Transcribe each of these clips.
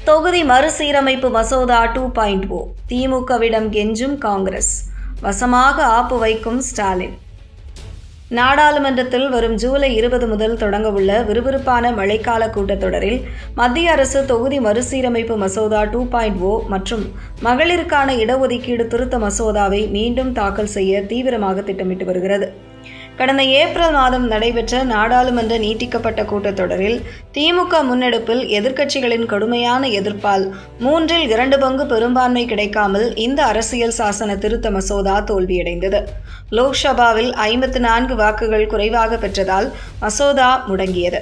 தொகுதி மறுசீரமைப்பு மசோதா 2.0 திமுகவிடம் கெஞ்சும் காங்கிரஸ், வசமாக ஆப்பு வைக்கும் ஸ்டாலின். நாடாளுமன்றத்தில் வரும் ஜூலை 20 முதல் தொடங்கவுள்ள விறுவிறுப்பான மழைக்கால கூட்டத்தொடரில் மத்திய அரசு தொகுதி மறுசீரமைப்பு மசோதா 2.0 மற்றும் மகளிருக்கான இடஒதுக்கீடு திருத்த மசோதாவை மீண்டும் தாக்கல் செய்ய தீவிரமாக திட்டமிட்டு வருகிறது. கடந்த ஏப்ரல் மாதம் நடைபெற்ற நாடாளுமன்ற நீட்டிக்கப்பட்ட கூட்டத்தொடரில் திமுக முன்னெடுப்பில் எதிர்க்கட்சிகளின் கடுமையான எதிர்ப்பால் 2/3 பங்கு பெரும்பான்மை கிடைக்காமல் இந்த அரசியல் சாசன திருத்த மசோதா தோல்வியடைந்தது. லோக்சபாவில் 54 வாக்குகள் குறைவாக பெற்றதால் மசோதா முடங்கியது.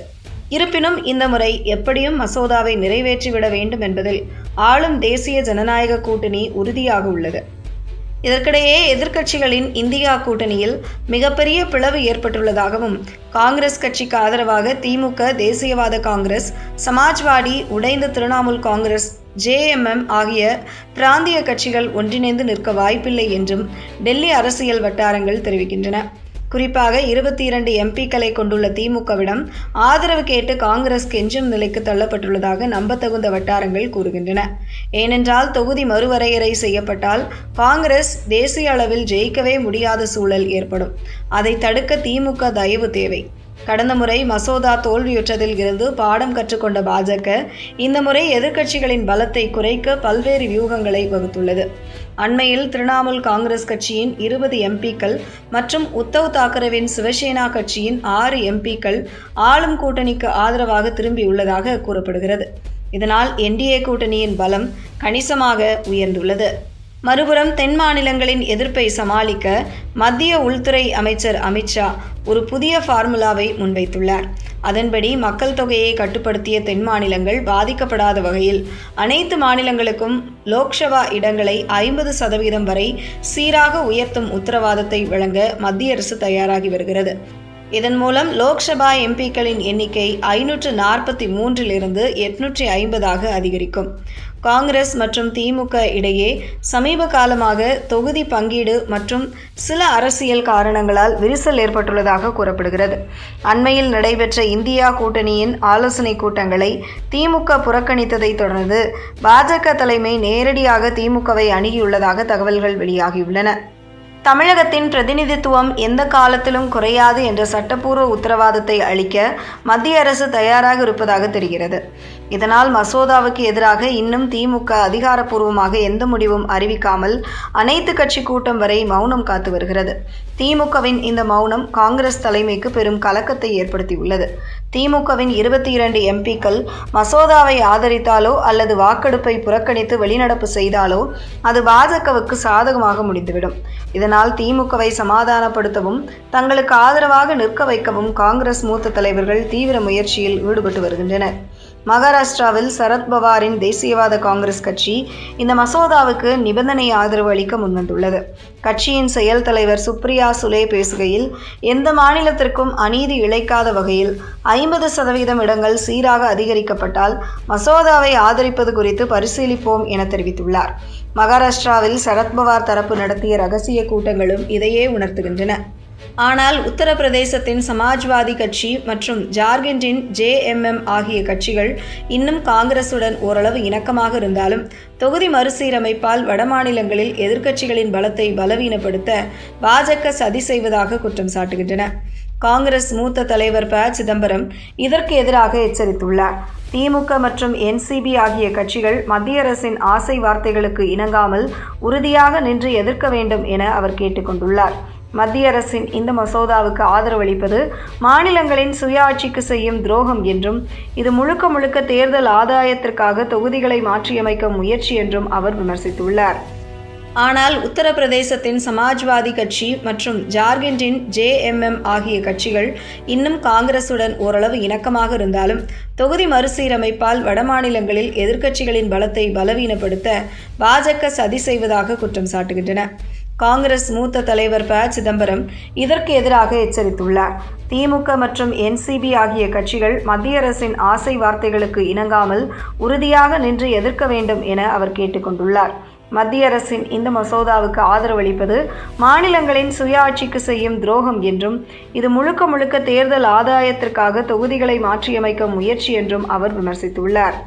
இருப்பினும் இந்த முறை எப்படியும் மசோதாவை நிறைவேற்றிவிட வேண்டும் என்பதில் ஆளும் தேசிய ஜனநாயக கூட்டணி உறுதியாக உள்ளது. இதற்கிடையே எதிர்க்கட்சிகளின் இந்தியா கூட்டணியில் மிகப்பெரிய பிளவு ஏற்பட்டுள்ளதாகவும், காங்கிரஸ் கட்சிக்கு ஆதரவாக திமுக, தேசியவாத காங்கிரஸ், சமாஜ்வாடி, உடைந்த திரிணாமுல் காங்கிரஸ், JMM ஆகிய பிராந்திய கட்சிகள் ஒன்றிணைந்து நிற்க வாய்ப்பில்லை என்றும் டெல்லி அரசியல் வட்டாரங்கள் தெரிவிக்கின்றன. குறிப்பாக 22 MPக்களை கொண்டுள்ள திமுகவிடம் ஆதரவு கேட்டு காங்கிரஸ் கெஞ்சும் நிலைக்கு தள்ளப்பட்டுள்ளதாக நம்பத்தகுந்த வட்டாரங்கள் கூறுகின்றன. ஏனென்றால் தொகுதி மறுவரையறை செய்யப்பட்டால் காங்கிரஸ் தேசிய அளவில் ஜெயிக்கவே முடியாத சூழல் ஏற்படும். அதை தடுக்க திமுக தயவு தேவை. கடந்த முறை மசோதா தோல்வியுற்றதில் இருந்து பாடம் கற்றுக்கொண்ட பாஜக இந்த முறை எதிர்க்கட்சிகளின் பலத்தை குறைக்க பல்வேறு வியூகங்களை வகுத்துள்ளது. அண்மையில் திரிணாமுல் காங்கிரஸ் கட்சியின் 20 MPக்கள் மற்றும் உத்தவ் தாக்கரேவின் சிவசேனா கட்சியின் 6 MPக்கள் ஆளும் கூட்டணிக்கு ஆதரவாக திரும்பியுள்ளதாக கூறப்படுகிறது. இதனால் NDA கூட்டணியின் பலம் கணிசமாக உயர்ந்துள்ளது. மறுபுறம் தென் மாநிலங்களின் எதிர்ப்பை சமாளிக்க மத்திய உள்துறை அமைச்சர் அமித்ஷா ஒரு புதிய ஃபார்முலாவை முன்வைத்துள்ளார். அதன்படி மக்கள் தொகையை கட்டுப்படுத்திய தென் மாநிலங்கள் பாதிக்கப்படாத வகையில் அனைத்து மாநிலங்களுக்கும் லோக்சபா இடங்களை 50% வரை சீராக உயர்த்தும் உத்தரவாதத்தை வழங்க மத்திய அரசு தயாராகி வருகிறது. இதன் மூலம் லோக்சபா MPக்களின் எண்ணிக்கை 543 850 அதிகரிக்கும். காங்கிரஸ் மற்றும் திமுக இடையே சமீப காலமாக தொகுதி பங்கீடு மற்றும் சில அரசியல் காரணங்களால் விரிசல் ஏற்பட்டுள்ளதாக கூறப்படுகிறது. அண்மையில் நடைபெற்ற இந்தியா கூட்டணியின் ஆலோசனை கூட்டங்களை திமுக புறக்கணித்ததை தொடர்ந்து பாஜக தலைமை நேரடியாக திமுகவை அணுகியுள்ளதாக தகவல்கள் வெளியாகியுள்ளன. தமிழகத்தின் பிரதிநிதித்துவம் எந்த காலத்திலும் குறையாது என்ற சட்டப்பூர்வ உத்தரவாதத்தை அளிக்க மத்திய அரசு தயாராக இருப்பதாக தெரிகிறது. இதனால் மசோதாவுக்கு எதிராக இன்னும் திமுக அதிகாரப்பூர்வமாக எந்த முடிவும் அறிவிக்காமல் அனைத்து கட்சி கூட்டம் வரை மௌனம் காத்து வருகிறது. திமுகவின் இந்த மௌனம் காங்கிரஸ் தலைமைக்கு பெரும் கலக்கத்தை ஏற்படுத்தியுள்ளது. திமுகவின் 22 MPக்கள் மசோதாவை ஆதரித்தாலோ அல்லது வாக்கெடுப்பை புறக்கணித்து வெளிநடப்பு செய்தாலோ அது பாஜகவுக்கு சாதகமாக முடிந்துவிடும். இதனால் திமுகவை சமாதானப்படுத்தவும் தங்களுக்கு ஆதரவாக நிற்க வைக்கவும் காங்கிரஸ் மூத்த தலைவர்கள் தீவிர முயற்சியில் ஈடுபட்டு வருகின்றனர். மகாராஷ்டிராவில் சரத்பவாரின் தேசியவாத காங்கிரஸ் கட்சி இந்த மசோதாவுக்கு நிபந்தனை ஆதரவு அளிக்க முன்வந்துள்ளது. கட்சியின் செயல் தலைவர் சுப்ரியா சுலே பேசுகையில், எந்த மாநிலத்திற்கும் அநீதி இழைக்காத வகையில் 50% இடங்கள் சீராக அதிகரிக்கப்பட்டால் மசோதாவை ஆதரிப்பது குறித்து பரிசீலிப்போம் என தெரிவித்துள்ளார். மகாராஷ்டிராவில் சரத்பவார் தரப்பு நடத்திய ரகசிய கூட்டங்களும் இதையே உணர்த்துகின்றன. ஆனால் உத்தரப்பிரதேசத்தின் சமாஜ்வாதி கட்சி மற்றும் ஜார்க்கண்டின் JMM ஆகிய கட்சிகள் இன்னும் காங்கிரசுடன் ஓரளவு இணக்கமாக இருந்தாலும் தொகுதி மறுசீரமைப்பால் வடமாநிலங்களில் எதிர்க்கட்சிகளின் பலத்தை பலவீனப்படுத்த பாஜக சதி செய்வதாக குற்றம் சாட்டுகின்றன. காங்கிரஸ் மூத்த தலைவர் ப. சிதம்பரம் இதற்கு எதிராக எச்சரித்துள்ளார். திமுக மற்றும் NCP ஆகிய கட்சிகள் மத்திய அரசின் ஆசை வார்த்தைகளுக்கு இணங்காமல் உறுதியாக நின்று எதிர்க்க வேண்டும் என அவர் கேட்டுக்கொண்டுள்ளார். மத்திய அரசின் இந்த மசோதாவுக்கு ஆதரவளிப்பது மாநிலங்களின் சுயாட்சிக்கு செய்யும் துரோகம் என்றும், இது முழுக்க தேர்தல் ஆதாயத்திற்காக தொகுதிகளை மாற்றியமைக்க முயற்சி என்றும் அவர் விமர்சித்துள்ளார். ஆனால் உத்தரப்பிரதேசத்தின் சமாஜ்வாதி கட்சி மற்றும் ஜார்க்கண்டின் JMM ஆகிய கட்சிகள் இன்னும் காங்கிரசுடன் ஓரளவு இணக்கமாக இருந்தாலும் தொகுதி மறுசீரமைப்பால் வடமாநிலங்களில் எதிர்க்கட்சிகளின் பலத்தை பலவீனப்படுத்த பாஜக சதி செய்வதாக குற்றம் சாட்டுகின்றன. காங்கிரஸ் மூத்த தலைவர் ப. சிதம்பரம் இதற்கு எதிராக எச்சரித்துள்ளார். திமுக மற்றும் NCP ஆகிய கட்சிகள் மத்திய அரசின் ஆசை வார்த்தைகளுக்கு இணங்காமல் உறுதியாக நின்று எதிர்க்க வேண்டும் என அவர் கேட்டுக்கொண்டுள்ளார். மத்திய அரசின் இந்த மசோதாவுக்கு ஆதரவளிப்பது மாநிலங்களின் சுயாட்சிக்கு செய்யும் துரோகம் என்றும், இது முழுக்க தேர்தல் ஆதாயத்திற்காக தொகுதிகளை மாற்றியமைக்க முயற்சி என்றும் அவர் விமர்சித்துள்ளார்.